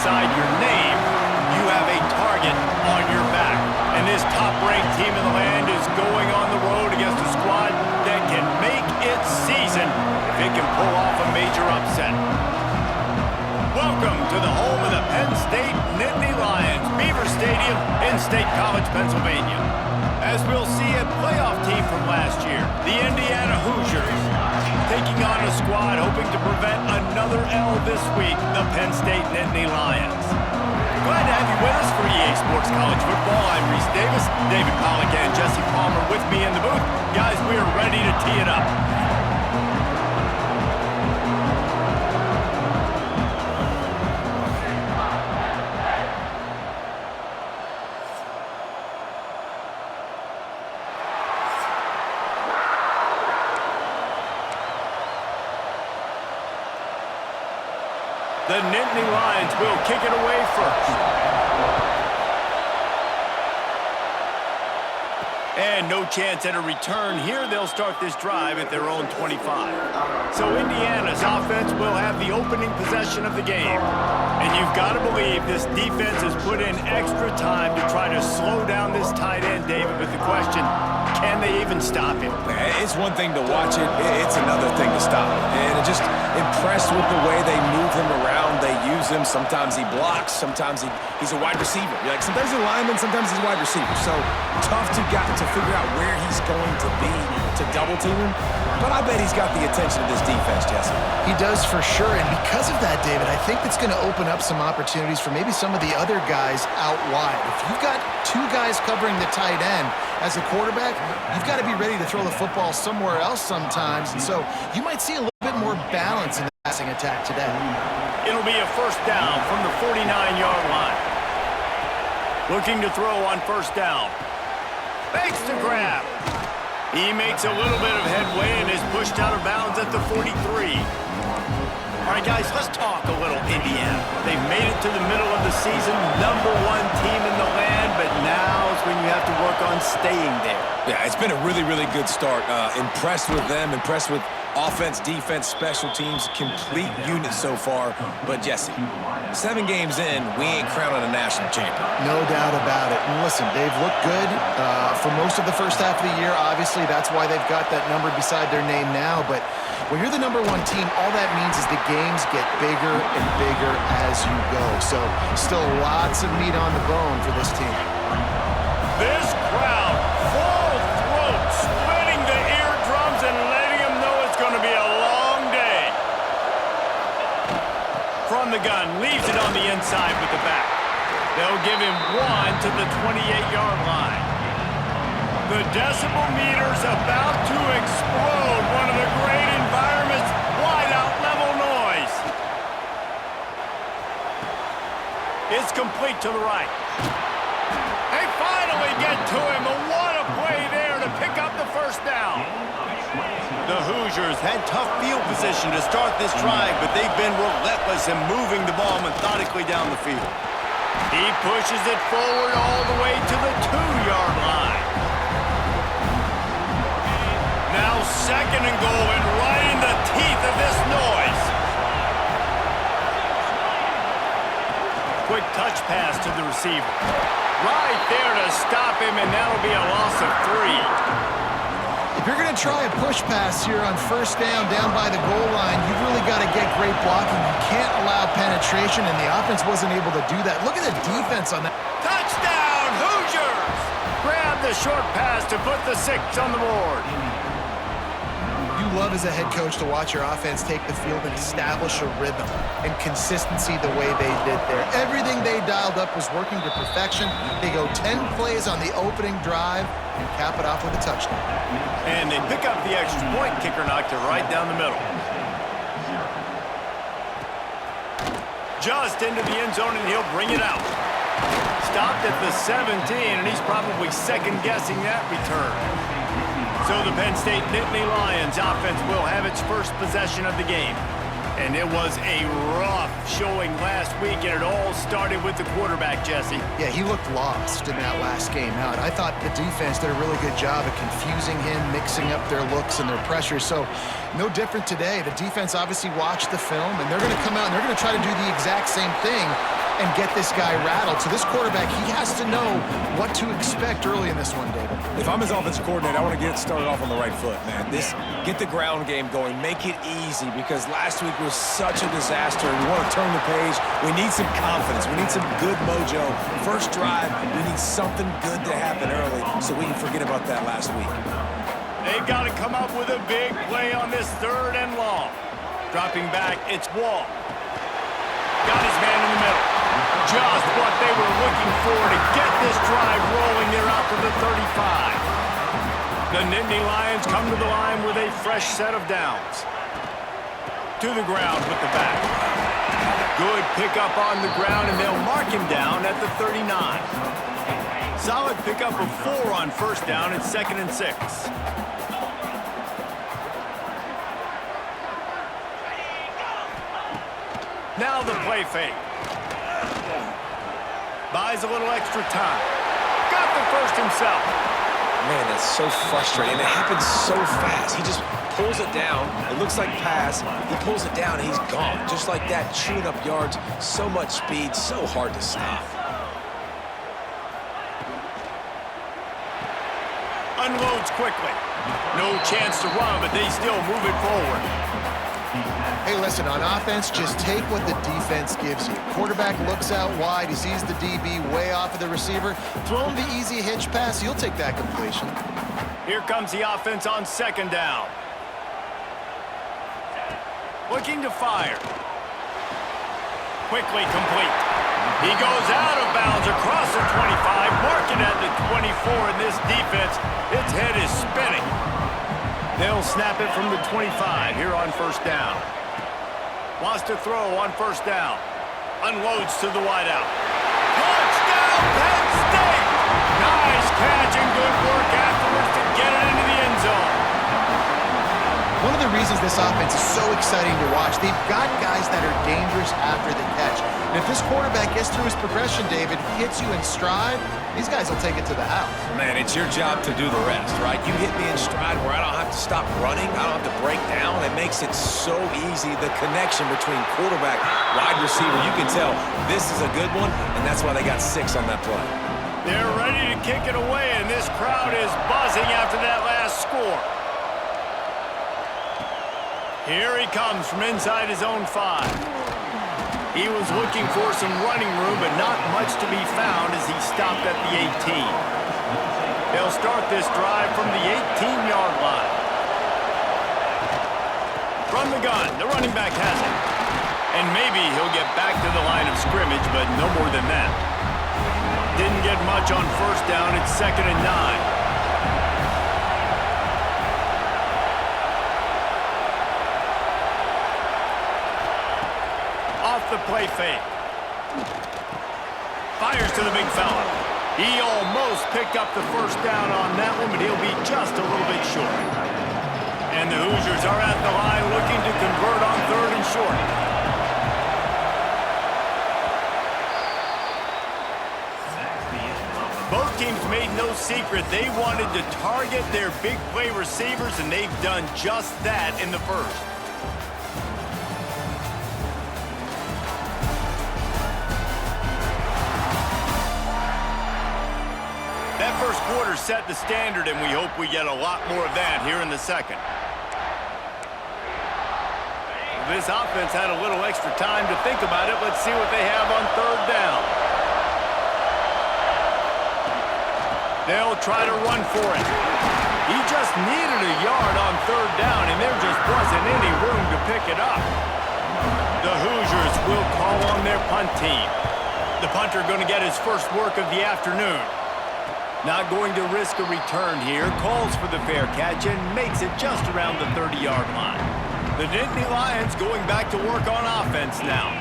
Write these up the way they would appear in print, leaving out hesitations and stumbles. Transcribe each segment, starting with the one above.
beside your name, you have a target on your back. And this top-ranked team in the land is going on the road against a squad that can make its season if it can pull off a major upset. Welcome to the home of the Penn State Nittany Lions, Beaver Stadium in State College, Pennsylvania. As we'll see a playoff team from last year, the Indiana Hoosiers, taking on a squad hoping to prevent another L this week, the Penn State Nittany Lions. Glad to have you with us for EA Sports College Football. I'm Reese Davis, David Pollack and Jesse Palmer with me in the booth. Guys, we are ready to tee it up. The Nittany Lions will kick it away first. And no chance at a return here. They'll start this drive at their own 25. So Indiana's offense will have the opening possession of the game. And you've got to believe this defense has put in extra time to try to slow down this tight end, David, with the question, can they even stop him? It's one thing to watch it. It's another thing to stop it. And I'm just impressed with the way they move him around. They use him. Sometimes he blocks. Sometimes he's a wide receiver. Like sometimes he's a lineman. Sometimes he's a wide receiver. So tough to figure out where he's going to be to double team him. But I bet he's got the attention of this defense, Jesse. He does for sure. And because of that, David, I think it's going to open up some opportunities for maybe some of the other guys out wide. If you've got two guys covering the tight end as a quarterback, you've got to be ready to throw the football somewhere else sometimes. And so you might see a little bit more balance in the passing attack today. It'll be a first down from the 49-yard line. Looking to throw on first down. Fakes to grab. He makes a little bit of headway and is pushed out of bounds at the 43. All right, guys, let's talk a little Indiana. They've made it to the middle of the season, #1 team in the land, but now is when you have to work on staying there. Yeah, it's been a really, really good start. Impressed with them, impressed with offense, defense, special teams, complete unit so far. But, Jesse, 7 games in, we ain't crowning a national champion. No doubt about it. And listen, they've looked good for most of the first half of the year. Obviously, that's why they've got that number beside their name now. But when you're the #1 team, all that means is the games get bigger and bigger as you go. So still lots of meat on the bone for this team. This crowd, full throat, splitting the eardrums and letting them know it's going to be a long day. From the gun, leaves it on the inside with the back. They'll give him 1 to the 28-yard line. The decibel meter's about to explode. One of the great environments, wide-out level noise. It's complete to the right. They finally get to him, but what a play there to pick up the first down. The Hoosiers had tough field position to start this drive, but they've been relentless in moving the ball methodically down the field. He pushes it forward all the way to the 2-yard line. Now 2nd and goal, and right in the teeth of this noise. Quick touch pass to the receiver. Right there to stop him, and that'll be a loss of 3. If you're going to try a push pass here on first down by the goal line, you've really got to get great blocking. You can't allow penetration, and the offense wasn't able to do that. Look at the defense on that. Touchdown, Hoosiers! Grab the short pass to put the 6 on the board. You love as a head coach to watch your offense take the field and establish a rhythm and consistency the way they did there. Everything they dialed up was working to perfection. They go 10 plays on the opening drive and cap it off with a touchdown. And they pick up the extra point. Kicker knocked it right down the middle. Just into the end zone, and he'll bring it out. Stopped at the 17, and he's probably second-guessing that return. So the Penn State Nittany Lions offense will have its first possession of the game. And it was a rough showing last week, and it all started with the quarterback, Jesse. Yeah, he looked lost in that last game out. I thought the defense did a really good job of confusing him, mixing up their looks and their pressure. So no different today. The defense obviously watched the film, and they're going to come out and they're going to try to do the exact same thing and get this guy rattled. So this quarterback, he has to know what to expect early in this one, David. If I'm his offensive coordinator, I want to get it started off on the right foot, man. Get the ground game going. Make it easy because last week was such a disaster. We want to turn the page. We need some confidence. We need some good mojo. First drive, we need something good to happen early so we can forget about that last week. They've got to come up with a big play on this 3rd and long. Dropping back, it's Wall. Got his man in the middle. Just what they were looking for to get this drive rolling. They're out to the 35. The Nittany Lions come to the line with a fresh set of downs. To the ground with the back. Good pickup on the ground, and they'll mark him down at the 39. Solid pickup of 4 on first down. It's 2nd and 6. Now the play fake. Buys a little extra time. Got the first himself. Man, that's so frustrating. It happens so fast. He just pulls it down. It looks like pass. He pulls it down, and he's gone. Just like that, chewing up yards. So much speed, so hard to stop. Unloads quickly. No chance to run, but they still move it forward. Hey, listen, on offense, just take what the defense gives you. Quarterback looks out wide. He sees the DB way off of the receiver. Throw him the easy hitch pass. You'll take that completion. Here comes the offense on 2nd down. Looking to fire. Quickly complete. He goes out of bounds across the 25, marking at the 24, and this defense, its head is spinning. They'll snap it from the 25 here on first down. Wants to throw on first down. Unloads to the wideout. Touchdown, Penn State! Nice catch and good work afterwards to get it into the end zone. One of the reasons this offense is so exciting to watch, they've got guys that are dangerous after the catch. And if this quarterback gets through his progression, David, hits you in stride, these guys will take it to the house. Man, it's your job to do the rest, right? You hit me in stride where I don't have to stop running. I don't have to break down. It makes it so easy. The connection between quarterback, wide receiver, you can tell this is a good one, and that's why they got 6 on that play. They're ready to kick it away, and this crowd is buzzing after that last score. Here he comes from inside his own 5. He was looking for some running room, but not much to be found as he stopped at the 18. They'll start this drive from the 18-yard line. From the gun, the running back has it. And maybe he'll get back to the line of scrimmage, but no more than that. Didn't get much on first down. It's 2nd and 9. The play fake. Fires to the big fella. He almost picked up the first down on that one, but he'll be just a little bit short. And the Hoosiers are at the line looking to convert on 3rd and short. Both teams made no secret they wanted to target their big play receivers, and they've done just that in the first. That first quarter set the standard, and we hope we get a lot more of that here in the second. This offense had a little extra time to think about it. Let's see what they have on 3rd down. They'll try to run for it. He just needed a yard on 3rd down, and there just wasn't any room to pick it up. The Hoosiers will call on their punt team. The punter going to get his first work of the afternoon. Not going to risk a return here. Calls for the fair catch and makes it just around the 30-yard line. The Nittany Lions going back to work on offense now.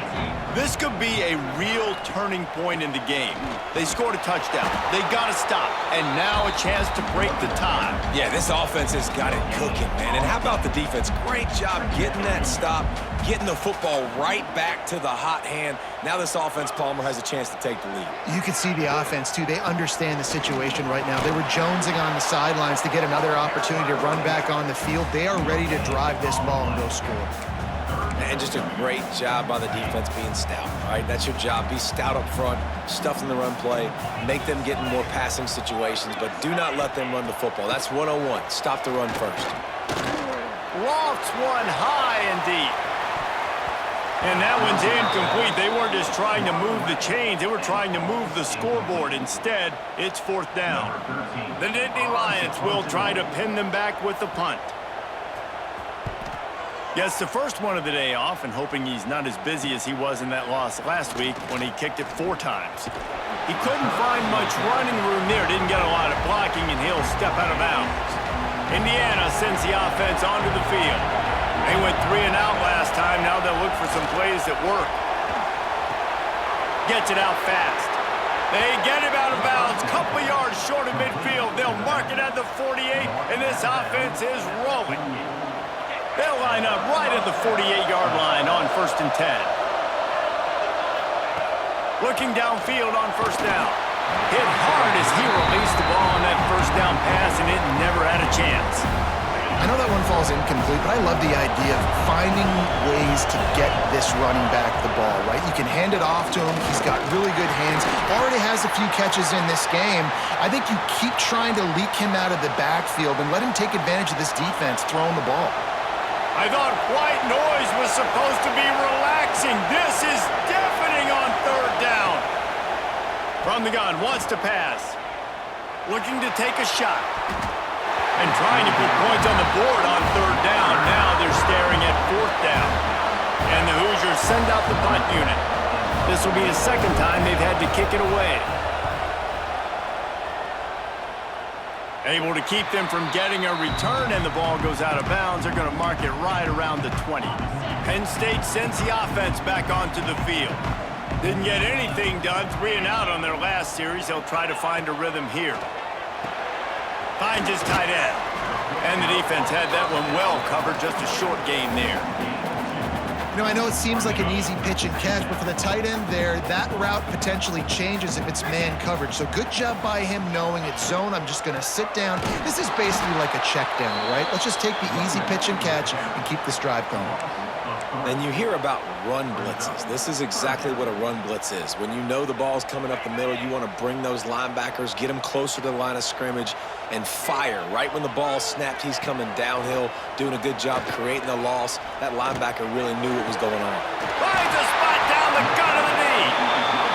This could be a real turning point in the game. They scored a touchdown. They got to stop. And now a chance to break the tie. Yeah, this offense has got it cooking, man. And how about the defense? Great job getting that stop, getting the football right back to the hot hand. Now this offense, Palmer, has a chance to take the lead. You can see the offense, too. They understand the situation right now. They were jonesing on the sidelines to get another opportunity to run back on the field. They are ready to drive this ball and go score. And just a great job by the defense being stout, all right? That's your job. Be stout up front, stuff in the run play, make them get in more passing situations, but do not let them run the football. That's 101. Stop the run first. Lofts one high and deep. And that one's incomplete. They weren't just trying to move the chains. They were trying to move the scoreboard. Instead, it's 4th down. The Nittany Lions will try to pin them back with the punt. Gets the first one of the day off and hoping he's not as busy as he was in that loss last week when he kicked it 4 times. He couldn't find much running room there. Didn't get a lot of blocking, and he'll step out of bounds. Indiana sends the offense onto the field. They went 3 and out last time. Now they'll look for some plays that work. Gets it out fast. They get him out of bounds. Couple yards short of midfield. They'll mark it at the 48, and this offense is rolling. They'll line up right at the 48-yard line on 1st and 10. Looking downfield on 1st down. Hit hard as he released the ball on that 1st down pass, and it never had a chance. I know that one falls incomplete, but I love the idea of finding ways to get this running back the ball, right? You can hand it off to him. He's got really good hands. Already has a few catches in this game. I think you keep trying to leak him out of the backfield and let him take advantage of this defense throwing the ball. I thought white noise was supposed to be relaxing. This is deafening on 3rd down. From the gun, wants to pass. Looking to take a shot. And trying to put points on the board on 3rd down. Now they're staring at 4th down. And the Hoosiers send out the punt unit. This will be the 2nd time they've had to kick it away. Able to keep them from getting a return, and the ball goes out of bounds. They're going to mark it right around the 20. Penn State sends the offense back onto the field. Didn't get anything done. 3 and out on their last series. They'll try to find a rhythm here. Finds his tight end. And the defense had that one well covered. Just a short game there. You know, I know it seems like an easy pitch and catch, but for the tight end there, that route potentially changes if it's man coverage. So good job by him knowing it's zone. I'm just going to sit down. This is basically like a check down, right? Let's just take the easy pitch and catch and keep this drive going. And you hear about run blitzes. This is exactly what a run blitz is. When you know the ball's coming up the middle, you want to bring those linebackers, get them closer to the line of scrimmage, and fire. Right when the ball snapped, he's coming downhill, doing a good job creating the loss. That linebacker really knew what was going on. Finds a spot down the gut of the knee.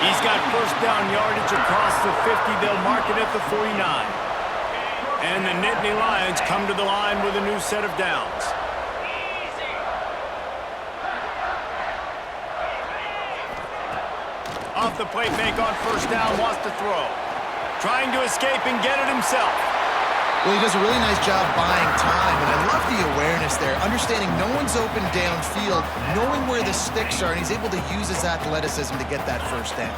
He's got 1st down yardage across the 50. They'll mark it at the 49. And the Nittany Lions come to the line with a new set of downs. Off the play fake on 1st down, wants to throw. Trying to escape and get it himself. Well, he does a really nice job buying time, and I love the awareness there, understanding no one's open downfield, knowing where the sticks are, and he's able to use his athleticism to get that 1st down.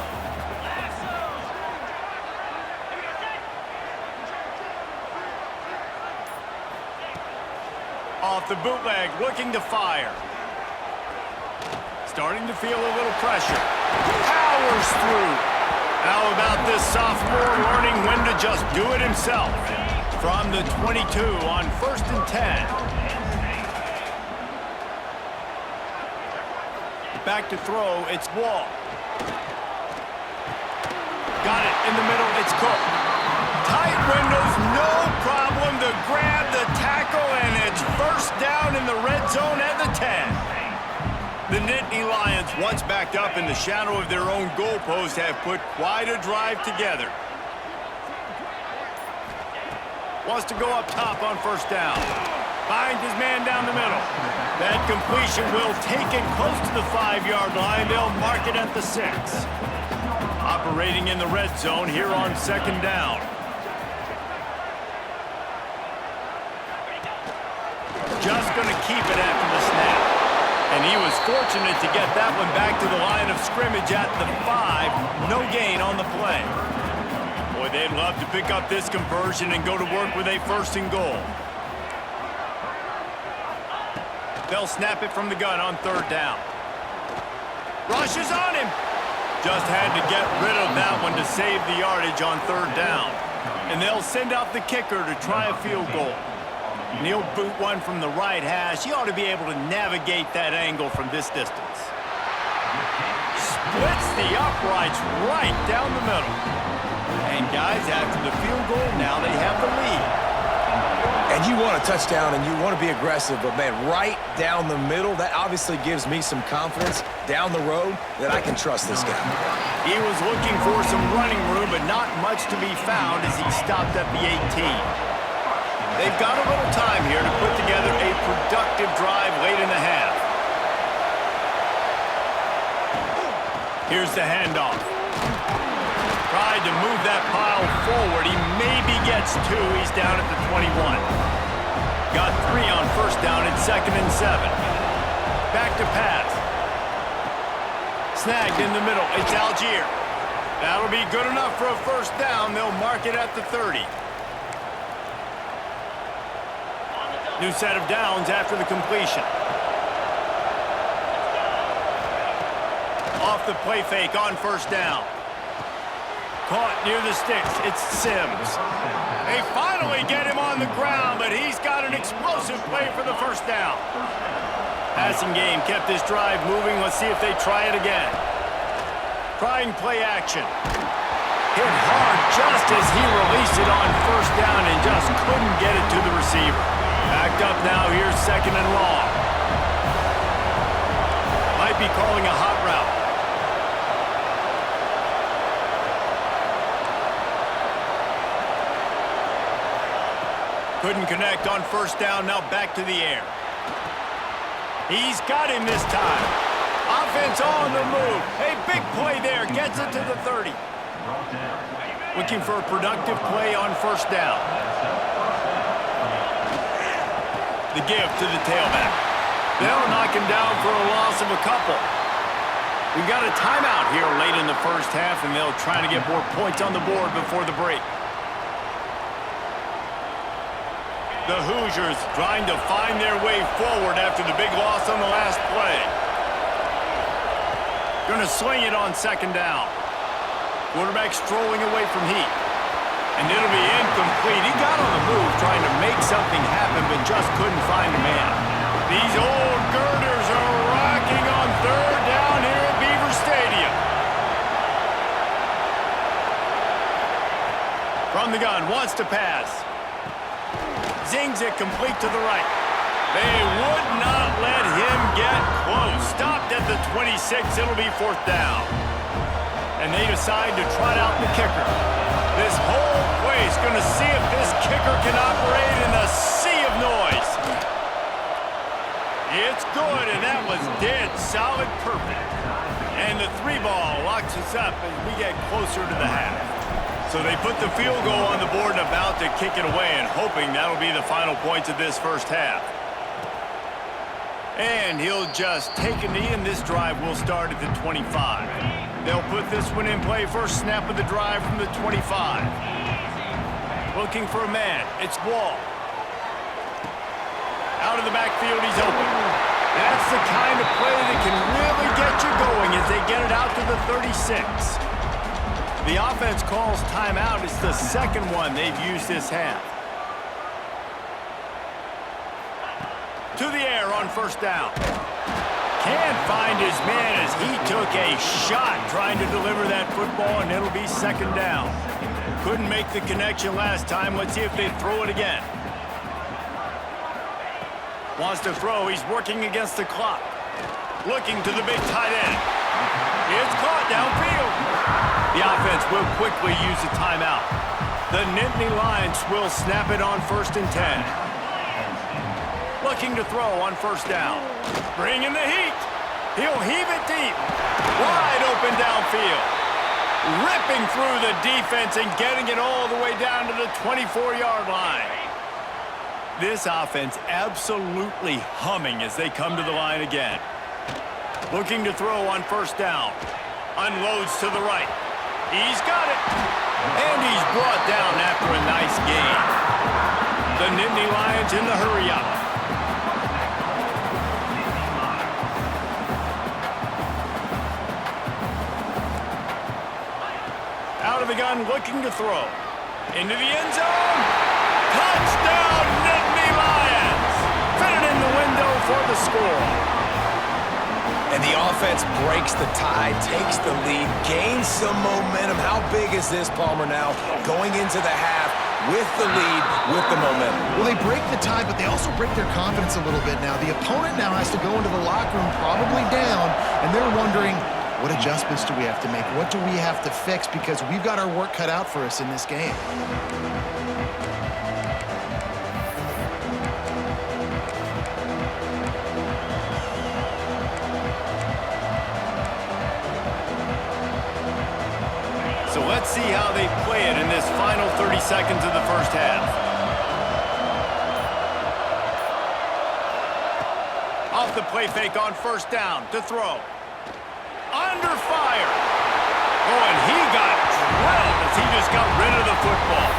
Off the bootleg, looking to fire. Starting to feel a little pressure. Powers through. How about this sophomore learning when to just do it himself? From the 22 on 1st and 10. Back to throw, it's Wall. Got it in the middle, it's Cook. Tight windows, no problem to grab the tackle, and it's 1st down in the red zone at the 10. The Nittany Lions, once backed up in the shadow of their own goalpost, have put quite a drive together. Wants to go up top on 1st down. Finds his man down the middle. That completion will take it close to the 5-yard line. They'll mark it at the 6. Operating in the red zone here on 2nd down. Just going to keep it after the snap. And he was fortunate to get that one back to the line of scrimmage at the 5. No gain on the play. Boy, they'd love to pick up this conversion and go to work with a 1st and goal. They'll snap it from the gun on 3rd down. Rushes on him. Just had to get rid of that one to save the yardage on 3rd down. And they'll send out the kicker to try a field goal. And he'll boot one from the right hash. He ought to be able to navigate that angle from this distance. Splits the uprights right down the middle. And guys, after the field goal, now they have the lead. And you want a touchdown and you want to be aggressive, but man, right down the middle, that obviously gives me some confidence down the road that I can trust this guy. He was looking for some running room, but not much to be found as he stopped at the 18. They've got a little time here to put together a productive drive late in the half. Here's the handoff. Tried to move that pile forward. He maybe gets two. He's down at the 21. Got 3 on first down. It's 2nd and 7. Back to pass. Snagged in the middle. It's Algier. That'll be good enough for a first down. They'll mark it at the 30. New set of downs after the completion. Off the play fake on first down. Caught near the sticks. It's Sims. They finally get him on the ground, but he's got an explosive play for the first down. Passing game kept this drive moving. Let's see if they try it again. Trying play action. Hit hard just as he released it on first down and just couldn't get it to the receiver. Backed up now. Here's 2nd and long. Might be calling a hot route. Couldn't connect on first down. Now back to the air. He's got him this time. Offense on the move. A big play there. Gets it to the 30. Looking for a productive play on first down. The give to the tailback. They'll knock him down for a loss of a couple. We've got a timeout here late in the first half, and they'll try to get more points on the board before the break. The Hoosiers trying to find their way forward after the big loss on the last play. Going to swing it on 2nd down. Quarterback strolling away from heat. And it'll be incomplete. He got on the move trying to make something happen, but just couldn't find a man. These old girders are rocking on 3rd down here at Beaver Stadium. From the gun, wants to pass. Zings it complete to the right. They would not let him get close. Stopped at the 26. It'll be 4th down. And they decide to trot out the kicker. This whole place going to see if this kicker can operate in a sea of noise. It's good, and that was dead solid perfect. And the 3-ball locks us up as we get closer to the half. So they put the field goal on the board and about to kick it away and hoping that'll be the final points of this first half. And he'll just take a knee, and this drive will start at the 25. They'll put this one in play. First snap of the drive from the 25. Looking for a man. It's Wall. Out of the backfield, he's open. That's the kind of play that can really get you going as they get it out to the 36. The offense calls timeout. It's the 2nd one they've used this half. To the air on first down. Can't find his man as he took a shot trying to deliver that football, and it'll be 2nd down. Couldn't make the connection last time. Let's see if they throw it again. Wants to throw. He's working against the clock. Looking to the big tight end. It's caught downfield. The offense will quickly use a timeout. The Nittany Lions will snap it on 1st and 10. Looking to throw on first down. Bringing the heat. He'll heave it deep. Wide open downfield. Ripping through the defense and getting it all the way down to the 24-yard line. This offense absolutely humming as they come to the line again. Looking to throw on first down. Unloads to the right. He's got it. And he's brought down after a nice gain. The Nittany Lions in the hurry-up. Out of the gun, looking to throw. Into the end zone. Touchdown, Nittany Lions! defense breaks the tie, takes the lead, gains some momentum. How big is this, Palmer, now? Going into the half with the lead, with the momentum. Well, they break the tie, but they also break their confidence a little bit now. The opponent now has to go into the locker room probably down, and they're wondering, what adjustments do we have to make? What do we have to fix? Because we've got our work cut out for us in this game. So let's see how they play it in this final 30 seconds of the first half. Off the play fake on first down to throw. Under fire. Oh, and he got drilled as he just got rid of the football.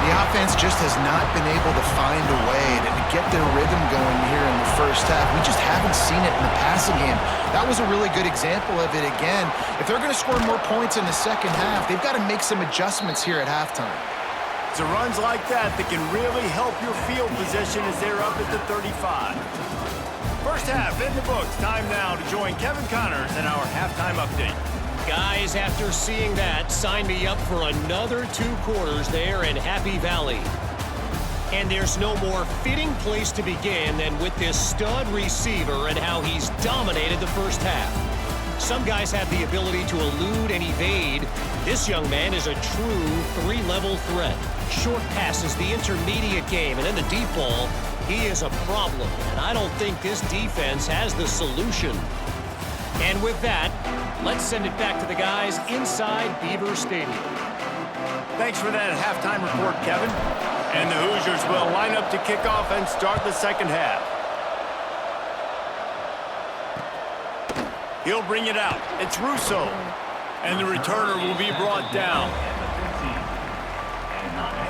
The offense just has not been able to find a way to get their rhythm going here in the first half. We just haven't seen it in the passing game. That was a really good example of it again. If they're going to score more points in the second half, they've got to make some adjustments here at halftime. It's runs like that that can really help your field position as they're up at the 35. First half in the books. Time now to join Kevin Connors in our halftime update. Guys, after seeing that, sign me up for another 2 quarters there in Happy Valley. And there's no more fitting place to begin than with this stud receiver and how he's dominated the first half. Some guys have the ability to elude and evade. This young man is a true 3-level threat. Short passes, the intermediate game, and in the deep ball, he is a problem. And I don't think this defense has the solution. And with that, let's send it back to the guys inside Beaver Stadium. Thanks for that halftime report, Kevin. And the Hoosiers will line up to kick off and start the second half. He'll bring it out. It's Russo. And the returner will be brought down.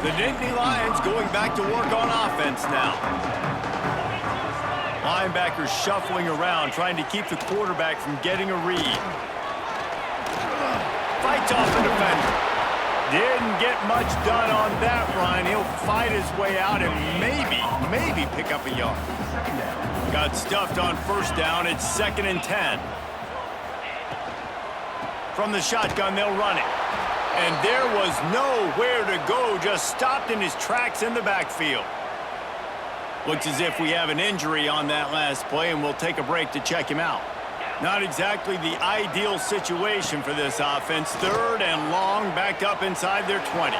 The Nittany Lions going back to work on offense now. Linebackers shuffling around, trying to keep the quarterback from getting a read. Fights off the defender. Didn't get much done on that run. He'll fight his way out and maybe pick up a yard. Got stuffed on first down. It's 2nd and 10. From the shotgun, they'll run it. And there was nowhere to go, just stopped in his tracks in the backfield. Looks as if we have an injury on that last play, and we'll take a break to check him out. Not exactly the ideal situation for this offense. 3rd and long, backed up inside their 20.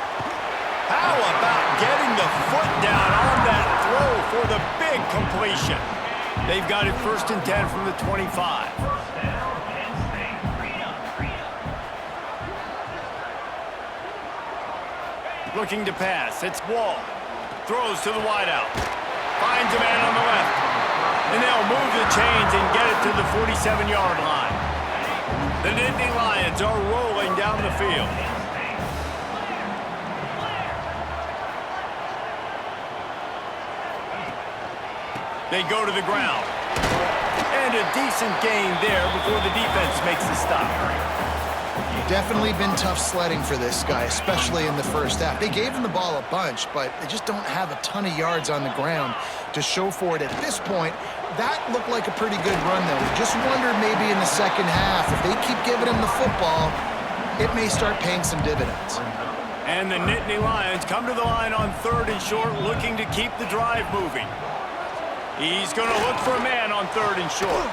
How about getting the foot down on that throw for the big completion? They've got it 1st and 10 from the 25. Looking to pass. It's Wall. Throws to the wideout. Finds a man on the left. And they'll move the chains and get it to the 47-yard line. The Nittany Lions are rolling down the field. They go to the ground. And a decent gain there before the defense makes the stop. Definitely been tough sledding for this guy, especially in the first half. They gave him the ball a bunch, but they just don't have a ton of yards on the ground to show for it at this point. That looked like a pretty good run, though. Just wondered maybe in the second half, if they keep giving him the football, it may start paying some dividends. And the Nittany Lions come to the line on 3rd and short, looking to keep the drive moving. He's going to look for a man on 3rd and short.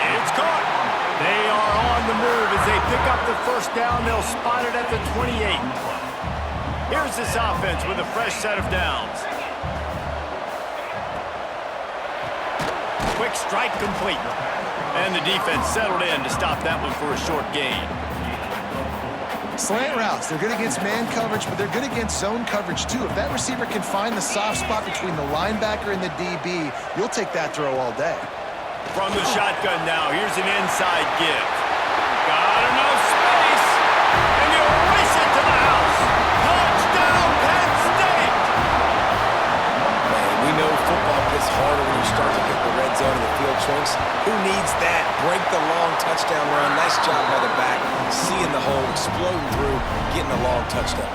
It's caught. They are on the move as they pick up the first down. They'll spot it at the 28. Here's this offense with a fresh set of downs. Quick strike complete. And the defense settled in to stop that one for a short gain. Slant routes, they're good against man coverage, but they're good against zone coverage too. If that receiver can find the soft spot between the linebacker and the DB, you'll take that throw all day. From the shotgun now, here's an inside give. Got enough space, and he'll race it to the house. Touchdown, Penn State! Man, we know football gets harder when you start to get the red zone and the field chunks. Who needs that? Break the long touchdown run. Nice job by the back. Seeing the hole, exploding through, getting a long touchdown.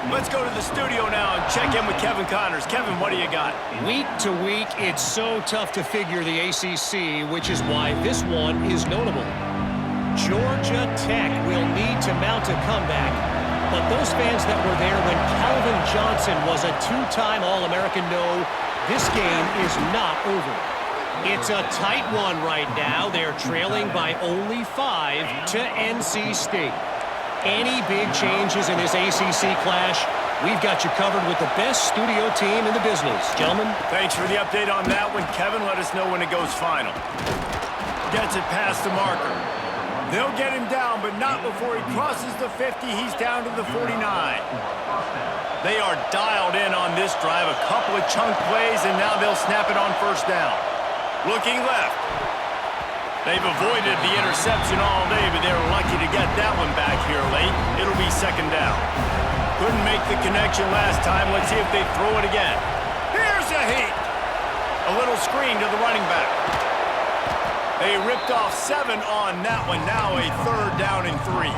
Let's go to the studio now and check in with Kevin Connors. Kevin, what do you got? Week to week, it's so tough to figure the ACC, which is why this one is notable. Georgia Tech will need to mount a comeback, but those fans that were there when Calvin Johnson was a two-time All-American know this game is not over. It's a tight one right now. They're trailing by only 5 to NC State. Any big changes in this ACC clash, we've got you covered with the best studio team in the business. Gentlemen. Thanks for the update on that one, Kevin. Let us know when it goes final. Gets it past the marker. They'll get him down, but not before he crosses the 50. He's down to the 49. They are dialed in on this drive. A couple of chunk plays, and now they'll snap it on first down. Looking left. They've avoided the interception all day, but they were lucky to get that one back here late. It'll be second down. Couldn't make the connection last time. Let's see if they throw it again. Here's a heat. A little screen to the running back. They ripped off 7 on that one. Now a third down and 3.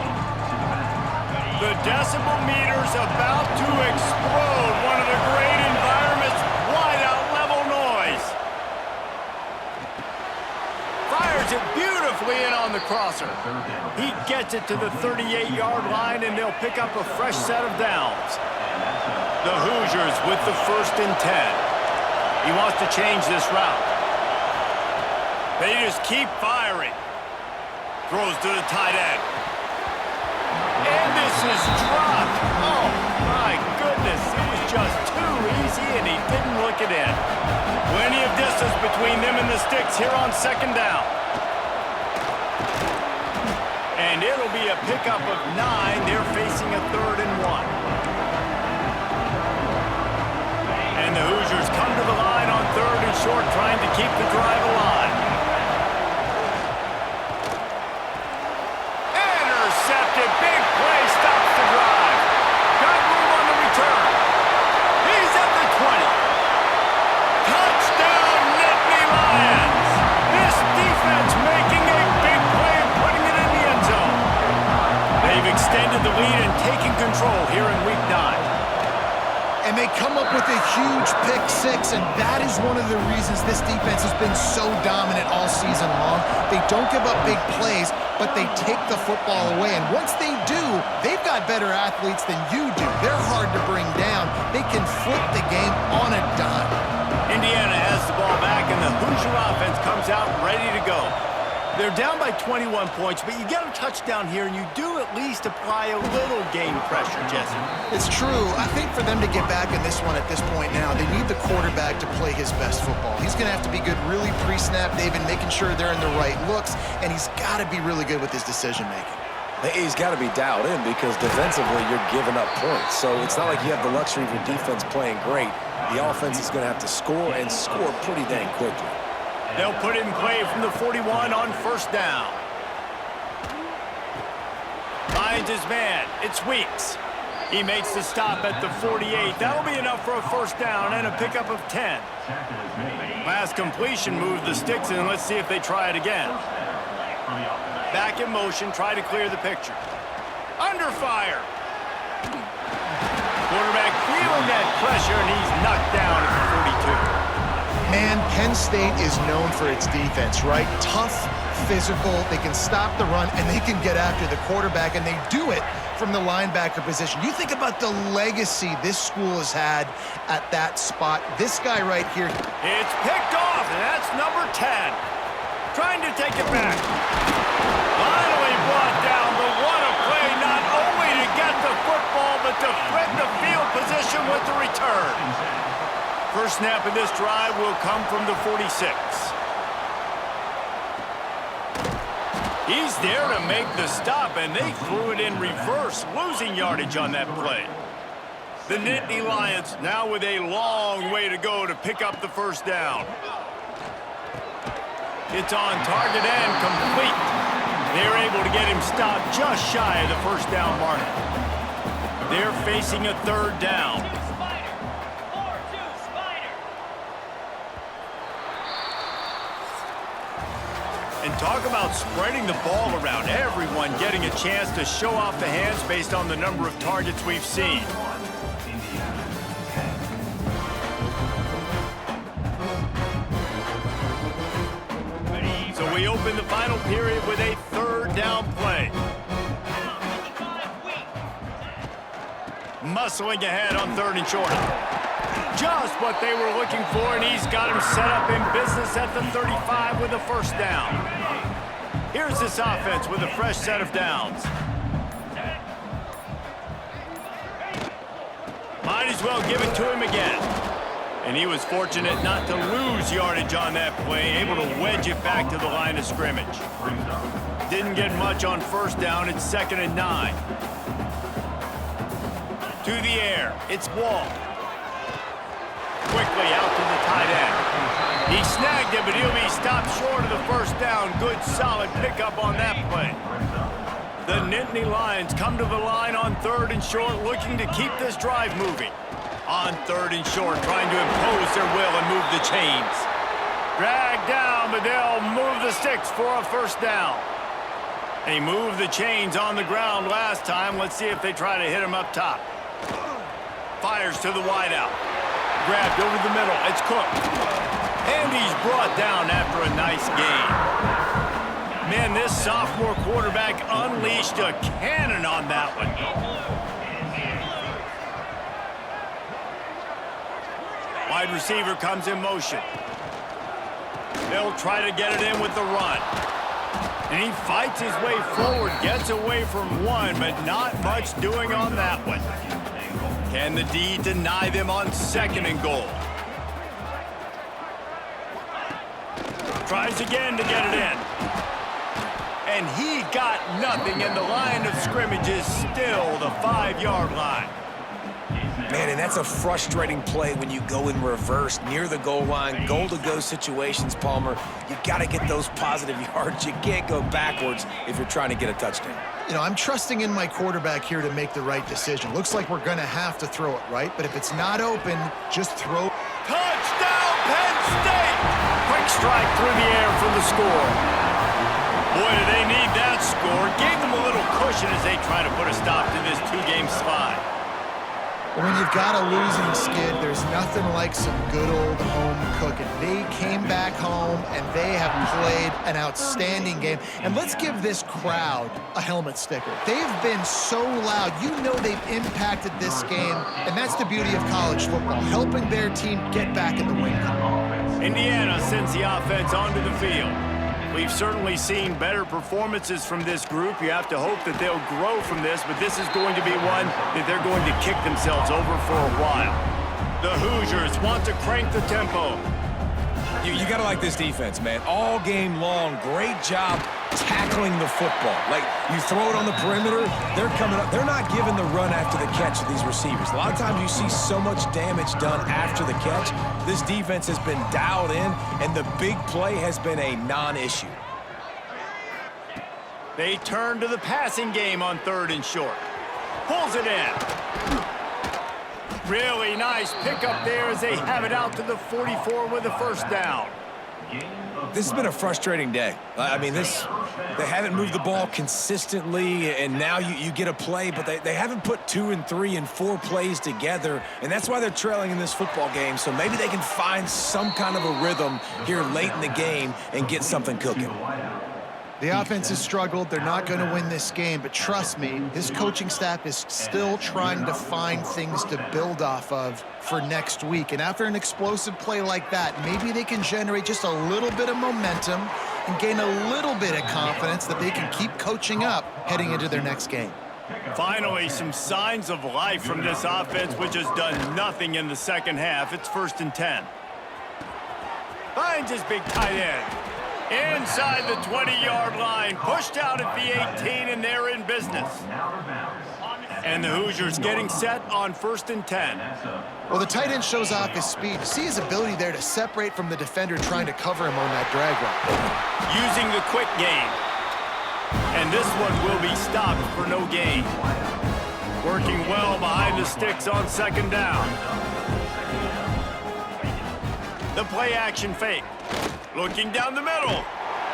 The decibel meter's about to explode. One of the great environments. Wide out level noise. Fires it beautifully in on the crosser. He gets it to the 38-yard line, and they'll pick up a fresh set of downs. The Hoosiers with the 1st and 10. He wants to change this route. They just keep firing. Throws to the tight end. And this is dropped. Oh, my goodness. It was just too easy, and he didn't look it in. Plenty of distance between them and the sticks here on second down. And it'll be a pickup of 9. They're facing a 3rd and 1. And the Hoosiers come to the line on 3rd and short, trying to keep the drive alive. Intercepted. Big play. Stops the drive. Got room on the return. He's at the 20. Touchdown, Nittany Lions. This defense making a big play and putting it in the end zone. They've extended the lead and taken control here in week 9. And they come up with a huge pick 6, and that is one of the reasons this defense has been so dominant all season long. They don't give up big plays, but they take the football away. And once they do, they've got better athletes than you do. They're hard to bring down. They can flip the game on a dime. Indiana has the ball back, and the Hoosier offense comes out ready to go. They're down by 21 points, but you get a touchdown here, and you do at least apply a little game pressure, Jesse. It's true. I think for them to get back in this one at this point now, they need the quarterback to play his best football. He's going to have to be good really pre-snap, David, making sure they're in the right looks, and he's got to be really good with his decision-making. He's got to be dialed in because defensively you're giving up points. So it's not like you have the luxury of your defense playing great. The offense is going to have to score and score pretty dang quickly. They'll put it in play from the 41 on first down. Finds his man. It's Weeks. He makes the stop at the 48. That'll be enough for a first down and a pickup of 10. Last completion moved the sticks, and let's see if they try it again. Back in motion, try to clear the picture. Under fire. Quarterback feeling that pressure, and he's knocked down at the 42. Man, Penn State is known for its defense, right? Tough, physical, they can stop the run, and they can get after the quarterback, and they do it from the linebacker position. You think about the legacy this school has had at that spot. This guy right here. It's picked off, and that's number 10. Trying to take it back. Finally brought down, but what a play, not only to get the football, but to flip the field position with the return. First snap of this drive will come from the 46. He's there to make the stop, and they threw it in reverse, losing yardage on that play. The Nittany Lions now with a long way to go to pick up the first down. It's on target and complete. They're able to get him stopped just shy of the first down mark. They're facing a third down. And talk about spreading the ball around. Everyone getting a chance to show off the hands based on the number of targets we've seen. open the final period with a third down play. Muscling ahead on 3rd and short. Just what they were looking for, and he's got him set up in business at the 35 with a first down. Here's this offense with a fresh set of downs. Might as well give it to him again. And he was fortunate not to lose yardage on that play, able to wedge it back to the line of scrimmage. Didn't get much on first down. It's 2nd and 9. To the air. It's Wall. Quickly out to the tight end. He snagged it, but he'll be stopped short of the first down. Good, solid pickup on that play. The Nittany Lions come to the line on 3rd and short, looking to keep this drive moving. On 3rd and short, trying to impose their will and move the chains. Dragged down, but they'll move the sticks for a first down. And he moved the chains on the ground last time. Let's see if they try to hit him up top. Fires to the wideout. Grabbed over the middle. It's Cook. And he's brought down after a nice gain. Man, this sophomore quarterback unleashed a cannon on that one. Wide receiver comes in motion. They'll try to get it in with the run. And he fights his way forward, gets away from one, but not much doing on that one. Can the D deny them on 2nd and goal? Tries again to get it in. And he got nothing, and the line of scrimmage is still the 5-yard line. Man, and that's a frustrating play when you go in reverse near the goal line, goal-to-go situations, Palmer. You got to get those positive yards. You can't go backwards if you're trying to get a touchdown. You know, I'm trusting in my quarterback here to make the right decision. Looks like we're going to have to throw it, right? But if it's not open, just throw. Touchdown, Penn State! Quick strike through the air for the score. Boy, do they need that score. Gave them a little cushion as they try to put a stop to this 2-game slide. When you've got a losing skid, there's nothing like some good old home cooking. They came back home, and they have played an outstanding game. And let's give this crowd a helmet sticker. They've been so loud. You know they've impacted this game, and that's the beauty of college football, helping their team get back in the win column. Indiana sends the offense onto the field. We've certainly seen better performances from this group. You have to hope that they'll grow from this, but this is going to be one that they're going to kick themselves over for a while. The Hoosiers want to crank the tempo. You got to like this defense, man. All game long, great job tackling the football. Like, you throw it on the perimeter, they're coming up. They're not giving the run after the catch to these receivers. A lot of times you see so much damage done after the catch. This defense has been dialed in, and the big play has been a non-issue. They turn to the passing game on 3rd and short. Pulls it in. Really nice pickup there as they have it out to the 44 with a first down. This has been a frustrating day. I mean, they haven't moved the ball consistently, and now you get a play, but they haven't put 2 and 3 and 4 plays together, and that's why they're trailing in this football game. So maybe they can find some kind of a rhythm here late in the game and get something cooking. The offense has struggled. They're not going to win this game, but trust me, this coaching staff is still trying to find things to build off of for next week. And after an explosive play like that, maybe they can generate just a little bit of momentum and gain a little bit of confidence that they can keep coaching up heading into their next game. Finally, some signs of life from this offense, which has done nothing in the second half. It's 1st and 10. Finds his big tight end. Inside the 20-yard line, pushed out at the 18, and they're in business. And the Hoosiers getting set on 1st and 10. Well, the tight end shows off his speed. See his ability there to separate from the defender trying to cover him on that drag route. Using the quick game. And this one will be stopped for no gain. Working well behind the sticks on 2nd down. The play action fake. Looking down the middle.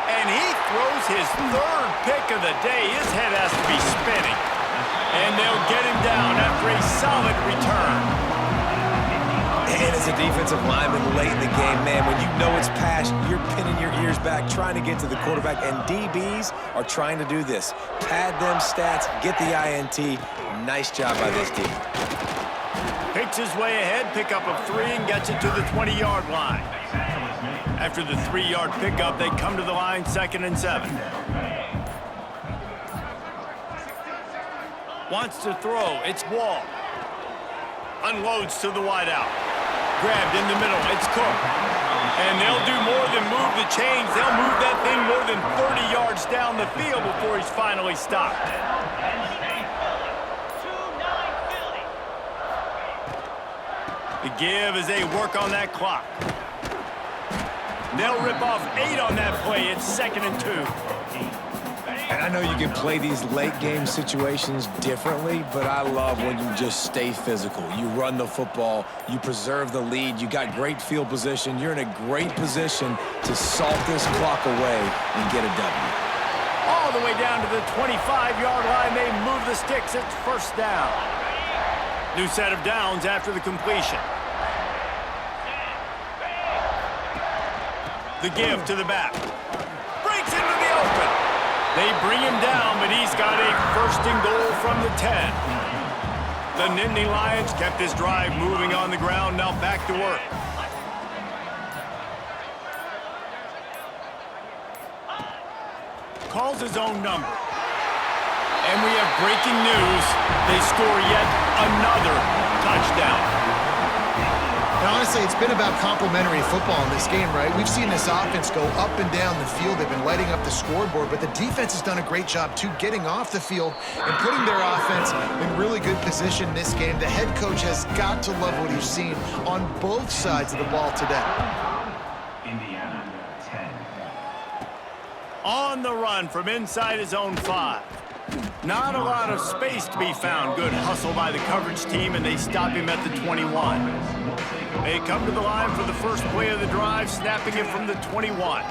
And he throws his 3rd pick of the day. His head has to be spinning. And they'll get him down after a solid return. And as As a defensive lineman late in the game, man, when you know it's past, you're pinning your ears back, trying to get to the quarterback, and DBs are trying to do this. Pad them stats, get the INT. Nice job by this team. Picks his way ahead, pickup of 3, and gets it to the 20-yard line. After the 3-yard pickup, they come to the line 2nd and 7. Wants to throw. It's Wall. Unloads to the wideout. Grabbed in the middle. It's Cook. And they'll do more than move the chains. They'll move that thing more than 30 yards down the field before he's finally stopped. The give as they work on that clock. They'll rip off 8 on that play. It's 2nd and 2. And I know you can play these late-game situations differently, but I love when you just stay physical. You run the football, you preserve the lead, you got great field position, you're in a great position to salt this clock away and get a W. All the way down to the 25-yard line, they move the sticks. It's 1st down. New set of downs after the completion. The give to the back. Breaks into the open. They bring him down, but he's got a 1st and goal from the 10. The Nittany Lions kept this drive moving on the ground, now back to work. Calls his own number. And we have breaking news. They score yet another touchdown. And honestly, it's been about complementary football in this game, right? We've seen this offense go up and down the field. They've been lighting up the scoreboard, but the defense has done a great job, too, getting off the field and putting their offense in really good position this game. The head coach has got to love what he's seen on both sides of the ball today. Indiana, 10. On the run from inside his own 5. Not a lot of space to be found. Good hustle by the coverage team, and they stop him at the 21. They come to the line for the first play of the drive, snapping it from the 21.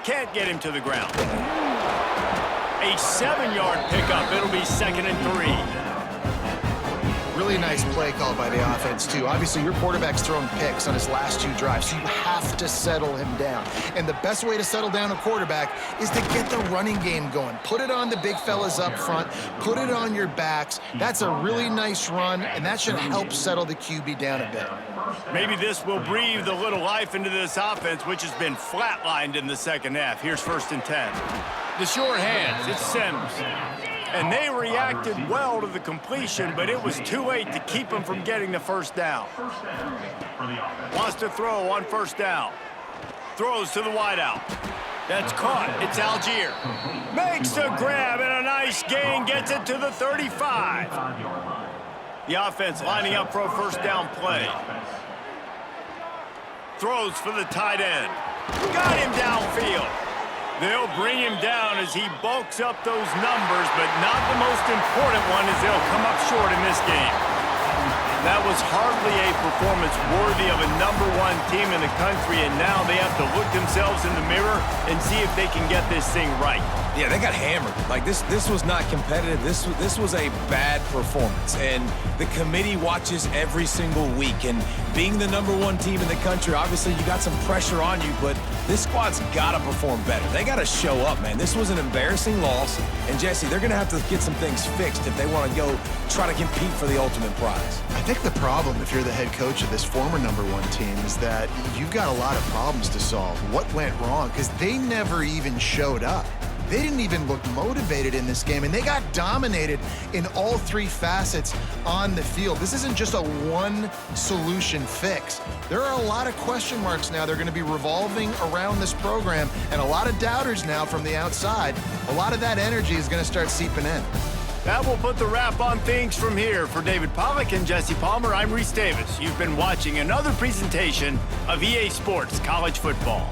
Can't get him to the ground. A 7-yard pickup. It'll be 2nd and 3. Really nice play call by the offense, too. Obviously, your quarterback's thrown picks on his last 2 drives, so you have to settle him down. And the best way to settle down a quarterback is to get the running game going. Put it on the big fellas up front. Put it on your backs. That's a really nice run, and that should help settle the QB down a bit. Maybe this will breathe a little life into this offense, which has been flatlined in the second half. Here's 1st and 10. The short hands. It's Sims. And they reacted well to the completion, but it was too late to keep them from getting the 1st down. Wants to throw on 1st down. Throws to the wideout. That's caught. It's Algier. Makes a grab and a nice gain. Gets it to the 35. The offense lining up for a 1st down play. Throws for the tight end. Got him downfield. They'll bring him down as he bulks up those numbers, but not the most important one as they'll come up short in this game. That was hardly a performance worthy of a #1 team in the country, and now they have to look themselves in the mirror and see if they can get this thing right. Yeah, they got hammered. Like, this was not competitive. This was a bad performance. And the committee watches every single week. And being the #1 team in the country, obviously you got some pressure on you, but this squad's got to perform better. They got to show up, man. This was an embarrassing loss. And, Jesse, they're going to have to get some things fixed if they want to go try to compete for the ultimate prize. I think the problem, if you're the head coach of this former #1 team, is that you've got a lot of problems to solve. What went wrong? Because they never even showed up. They didn't even look motivated in this game, and they got dominated in all 3 facets on the field. This isn't just a one-solution fix. There are a lot of question marks now. They're going to be revolving around this program, and a lot of doubters now from the outside. A lot of that energy is going to start seeping in. That will put the wrap on things from here. For David Pollack and Jesse Palmer, I'm Reese Davis. You've been watching another presentation of EA Sports College Football.